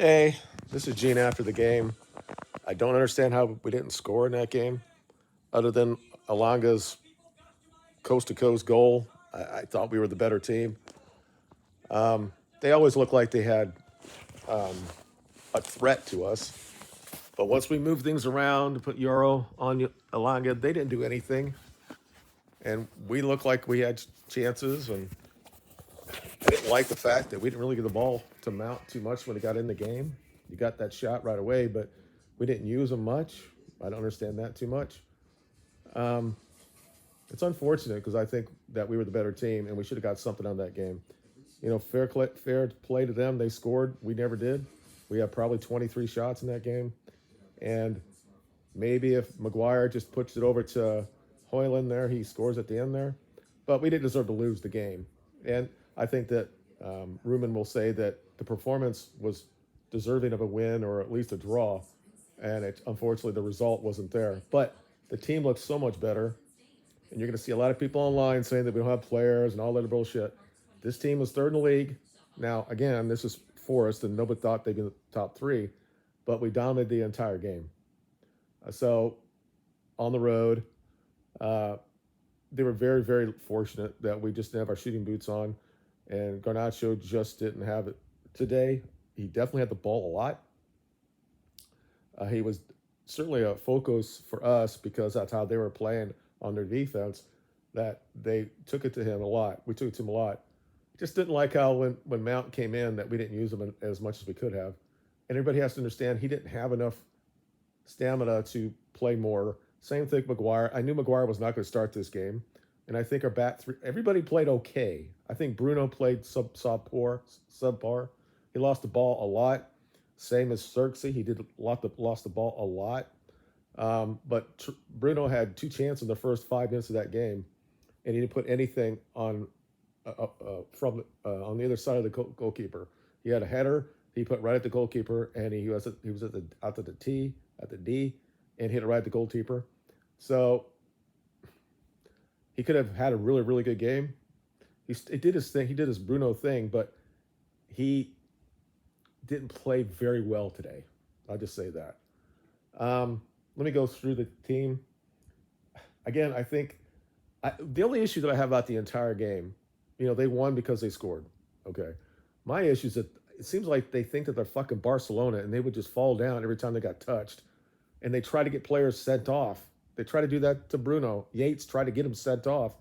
Hey, this is Gene after the game. I don't understand how we didn't score in that game, other than Alanga's coast to coast goal. I thought we were the better team. They always looked like they had a threat to us, but once we moved things around, put Euro on Alanga, they didn't do anything, and we looked like we had chances. And I didn't like the fact that we didn't really get the ball to Mount too much when it got in the game. You got that shot right away, but we didn't use them much. I don't understand that too much. It's unfortunate because I think that we were the better team and we should have got something on that game. Fair play to them. They scored. We never did. We had probably 23 shots in that game. And maybe if McGuire just puts it over to Hoyland there, he scores at the end there. But we didn't deserve to lose the game. And I think that Rumen will say that the performance was deserving of a win or at least a draw. And unfortunately, the result wasn't there. But the team looked so much better. And you're going to see a lot of people online saying that we don't have players and all that bullshit. This team was third in the league. Now, again, this is Forest, and nobody thought they'd be in the top three, but we dominated the entire game. So, on the road, they were very, very fortunate that we just didn't have our shooting boots on, and Garnacho just didn't have it today. He definitely had the ball a lot. He was certainly a focus for us because that's how they were playing on their defense, that they took it to him a lot. We took it to him a lot. Just didn't like how when Mount came in that we didn't use him as much as we could have. And everybody has to understand he didn't have enough stamina to play more. Same thing, McGuire. I knew McGuire was not going to start this game. And I think our back three, everybody played okay. I think Bruno played subpar. He lost the ball a lot. Same as Xerxes. He lost the ball a lot. But Bruno had two chances in the first 5 minutes of that game, and he didn't put anything on on the other side of the goalkeeper. He had a header he put right at the goalkeeper, and he was at the D, and hit it right at the goalkeeper. So he could have had a really, really good game. He did his thing. He did his Bruno thing, but he didn't play very well today. I'll just say that. Let me go through the team. Again, I think the only issue that I have about the entire game, they won because they scored. Okay. My issue is that it seems like they think that they're fucking Barcelona and they would just fall down every time they got touched. And they try to get players sent off. They try to do that to Bruno. Yates tried to get him sent off.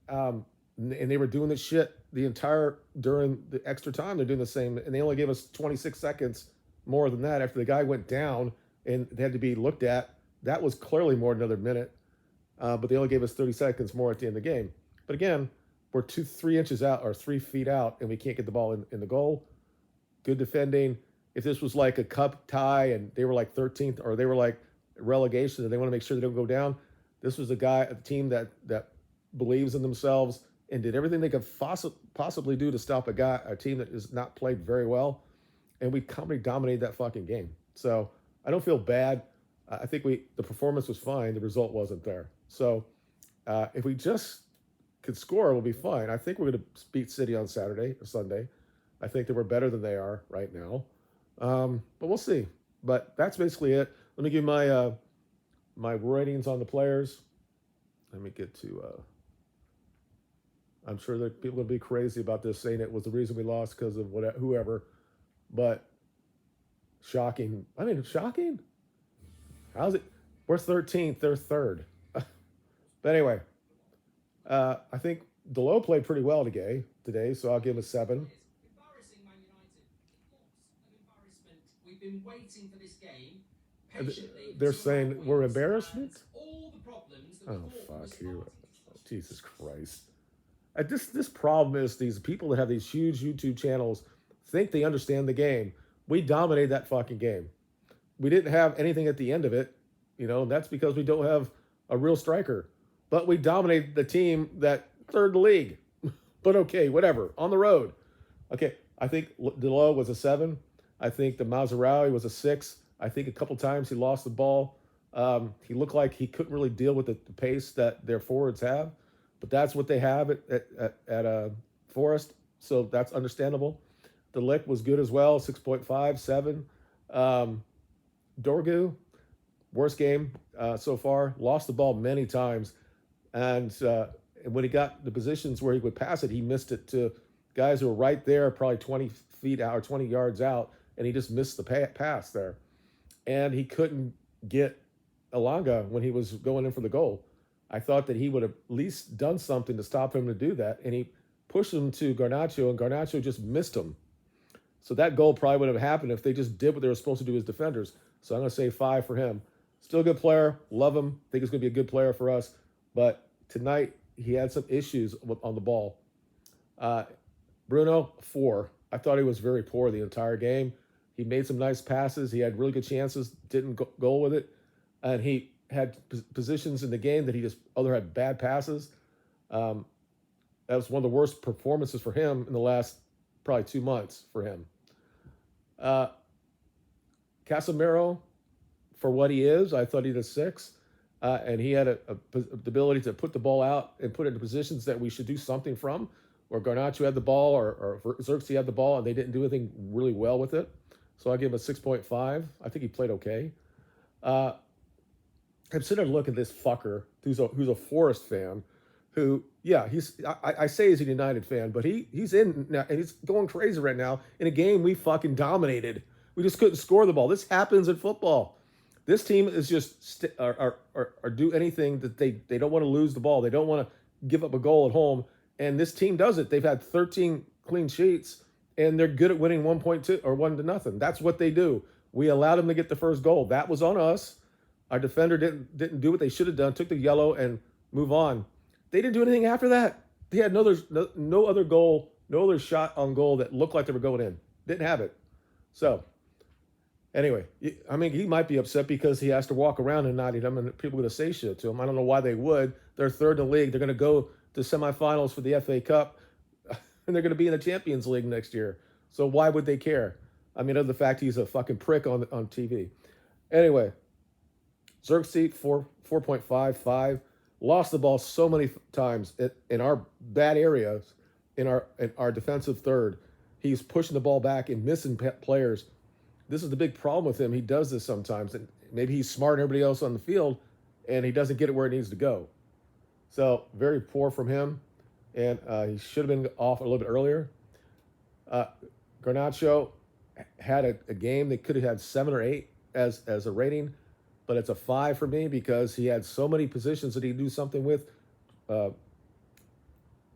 And they were doing this shit during the extra time. They're doing the same. And they only gave us 26 seconds more than that after the guy went down and they had to be looked at. That was clearly more than another minute. But they only gave us 30 seconds more at the end of the game. But again, we're 3 inches out or 3 feet out, and we can't get the ball in the goal. Good defending. If this was like a cup tie and they were like 13th or they were like relegation and they want to make sure they don't go down, this was a team that believes in themselves and did everything they could possibly do to stop a team that has not played very well. And we completely dominated that fucking game. So I don't feel bad. I think the performance was fine. The result wasn't there. So if we just could score, we'll be fine. I think we're going to beat City on Saturday or Sunday. I think that we're better than they are right now. But we'll see. But that's basically it. Let me give my my ratings on the players. Let me get to. I'm sure that people will be crazy about this, saying it was the reason we lost because of whoever. But shocking. I mean, shocking. How's it? We're 13th. They're third. But anyway, I think Delo played pretty well today, so I'll give him a 7. Embarrassing Man United. What an embarrassment. We've been waiting for this game patiently. They're saying we're embarrassment? All the problems that Oh, fuck you. Jesus Christ. This problem is these people that have these huge YouTube channels think they understand the game. We dominated that fucking game. We didn't have anything at the end of it, and that's because we don't have a real striker. But we dominated the team that third league. But okay, whatever. On the road. Okay, I think Delo was a 7. I think the Mazraoui was a 6. I think a couple times he lost the ball. He looked like he couldn't really deal with the pace that their forwards have. But that's what they have at Forest. So that's understandable. the lick was good as well, 6.5, 7. Dorgu, worst game so far. Lost the ball many times. And when he got the positions where he would pass it, he missed it to guys who were right there, probably 20 feet out or 20 yards out, and he just missed the pass there. And he couldn't get Elanga when he was going in for the goal. I thought that he would have at least done something to stop him to do that, and he pushed him to Garnacho, and Garnacho just missed him. So that goal probably would have happened if they just did what they were supposed to do as defenders. So I'm going to say 5 for him. Still a good player. Love him. Think he's going to be a good player for us. But tonight, he had some issues on the ball. Bruno, 4. I thought he was very poor the entire game. He made some nice passes. He had really good chances. Didn't go with it. And he had positions in the game that he just other had bad passes. That was one of the worst performances for him in the last probably 2 months for him. Casemiro, for what he is, I thought he did a 6. And he had the ability to put the ball out and put it into positions that we should do something from, or Garnacho had the ball or Xerxes had the ball, and they didn't do anything really well with it. So I give him a 6.5. I think he played okay. I'm sitting there looking at this fucker who's a Forest fan, who, yeah, I say he's a United fan, but he's in now, and he's going crazy right now in a game we fucking dominated. We just couldn't score the ball. This happens in football. This team is just or do anything that they don't want to lose the ball. They don't want to give up a goal at home, and this team does it. They've had 13 clean sheets, and they're good at winning 1.2 or 1-0. That's what they do. We allowed them to get the first goal. That was on us. Our defender didn't do what they should have done. Took the yellow and move on. They didn't do anything after that. They had no other goal, no other shot on goal that looked like they were going in. Didn't have it. So, anyway, I mean, he might be upset because he has to walk around and not eat them, and people are going to say shit to him. I don't know why they would. They're third in the league. They're going to go to semifinals for the FA Cup, and they're going to be in the Champions League next year. So why would they care? I mean, other than the fact he's a fucking prick on TV. Anyway, Xerxes, 4.5, 5. Lost the ball so many times in our bad areas, in our defensive third. He's pushing the ball back and missing players. This is the big problem with him. He does this sometimes, and maybe he's smarter than everybody else on the field, and he doesn't get it where it needs to go. So very poor from him, and he should have been off a little bit earlier. Garnacho had a game that could have had 7 or 8 as a rating, but it's a 5 for me because he had so many positions that he do something with,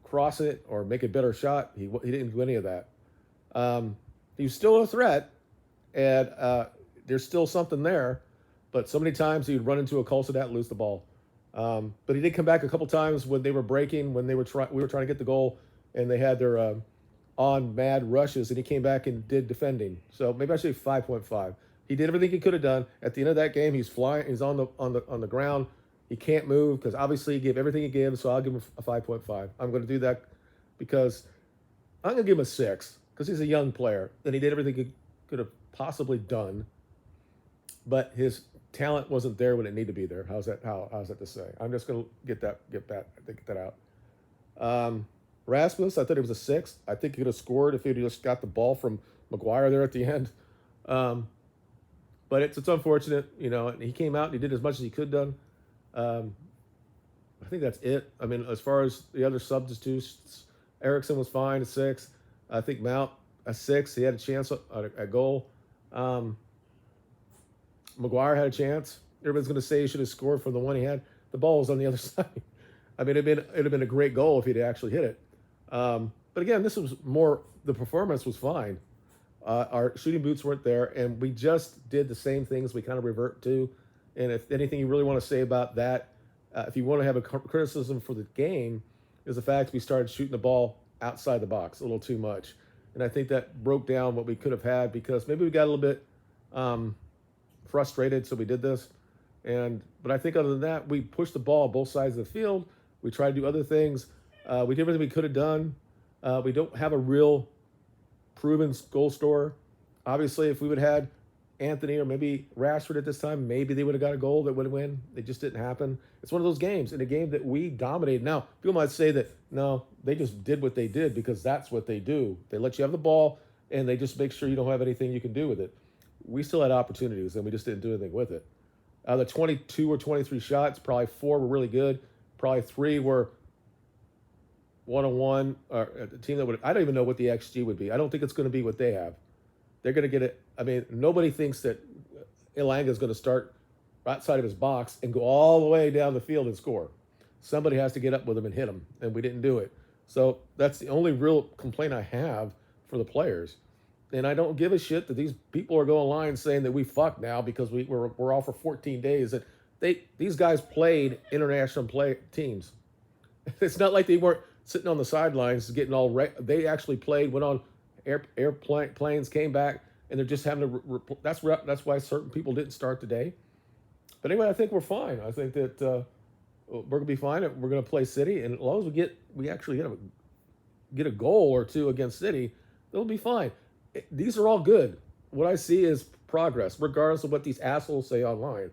cross it or make a better shot. He didn't do any of that. He was still a threat, and there's still something there, but so many times he'd run into a Colsadat and lose the ball. But he did come back a couple times when they were breaking, when we were trying to get the goal, and they had their on mad rushes, and he came back and did defending. So maybe I should say 5.5. He did everything he could have done. At the end of that game, he's flying. He's on the ground. He can't move because obviously he gave everything he gave. So I'll give him a 5.5. I'm going to do that because I'm going to give him a 6 because he's a young player and he did everything he could have possibly done. But his talent wasn't there when it needed to be there. How's that to say? I'm just going to get that out. Rasmus, I thought it was a 6. I think he could have scored if he just got the ball from Maguire there at the end. But it's unfortunate, and he came out and he did as much as he could done. I think that's it. I mean, as far as the other substitutes, Eriksson was fine, a 6. I think Mount, a 6. He had a chance at a goal. Maguire had a chance. Everybody's going to say he should have scored from the one he had. The ball was on the other side. I mean, it'd have been a great goal if he'd actually hit it. But again, this was more, the performance was fine. Our shooting boots weren't there, and we just did the same things we kind of revert to. And if anything you really want to say about that, if you want to have a criticism for the game, is the fact we started shooting the ball outside the box a little too much. And I think that broke down what we could have had because maybe we got a little bit frustrated, so we did this. But I think other than that, we pushed the ball both sides of the field. We tried to do other things. We did everything we could have done. We don't have a real proven goal scorer. Obviously, if we would have had Anthony or maybe Rashford at this time, maybe they would have got a goal that would have win. It just didn't happen. It's one of those games, in a game that we dominated. Now, people might say that, no, they just did what they did because that's what they do. They let you have the ball, and they just make sure you don't have anything you can do with it. We still had opportunities, and we just didn't do anything with it. Out of the 22 or 23 shots, probably 4 were really good. Probably 3 were one-on-one. Or a team that would, I don't even know what the XG would be. I don't think it's going to be what they have. They're going to get it. I mean, nobody thinks that Ilanga is going to start outside of his box and go all the way down the field and score. Somebody has to get up with him and hit him, and we didn't do it. So that's the only real complaint I have for the players. And I don't give a shit that these people are going online saying that we fuck now because we're off for 14 days. And these guys played international teams. It's not like they weren't sitting on the sidelines getting all they actually played, went on airplanes, came back, and they're just having to. That's why certain people didn't start today. But anyway, I think we're fine. I think that we're gonna be fine. We're gonna play City, and as long as we actually get a goal or two against City, it'll be fine. These are all good. What I see is progress, regardless of what these assholes say online.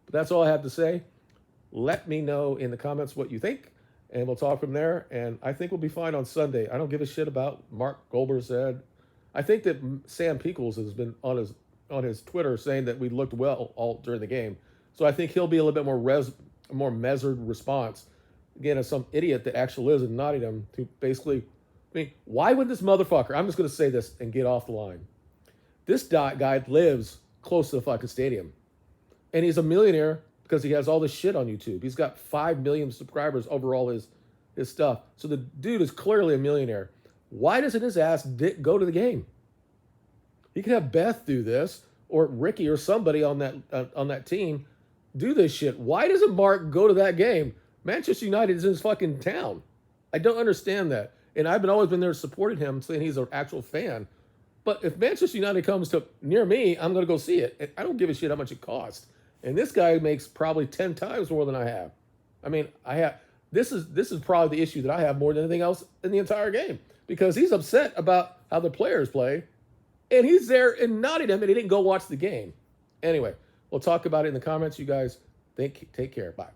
But that's all I have to say. Let me know in the comments what you think, and we'll talk from there. And I think we'll be fine on Sunday. I don't give a shit about Mark Goldbridge said. I think that Sam Peebles has been on his Twitter saying that we looked well all during the game. So I think he'll be a little bit more measured response. Again, as some idiot that actually lives in Nottingham to basically. I mean, why would this motherfucker, I'm just going to say this and get off the line. This guy lives close to the fucking stadium. And he's a millionaire because he has all this shit on YouTube. He's got 5 million subscribers over all his stuff. So the dude is clearly a millionaire. Why doesn't his ass go to the game? He could have Beth do this, or Ricky or somebody on that team do this shit. Why doesn't Mark go to that game? Manchester United is in his fucking town. I don't understand that. And I've always been there supporting him, saying he's an actual fan. But if Manchester United comes to near me, I'm going to go see it. And I don't give a shit how much it costs. And this guy makes probably 10 times more than I have. I mean, this is probably the issue that I have more than anything else in the entire game. Because he's upset about how the players play. And he's there in Nottingham and he didn't go watch the game. Anyway, we'll talk about it in the comments. You guys take care. Bye.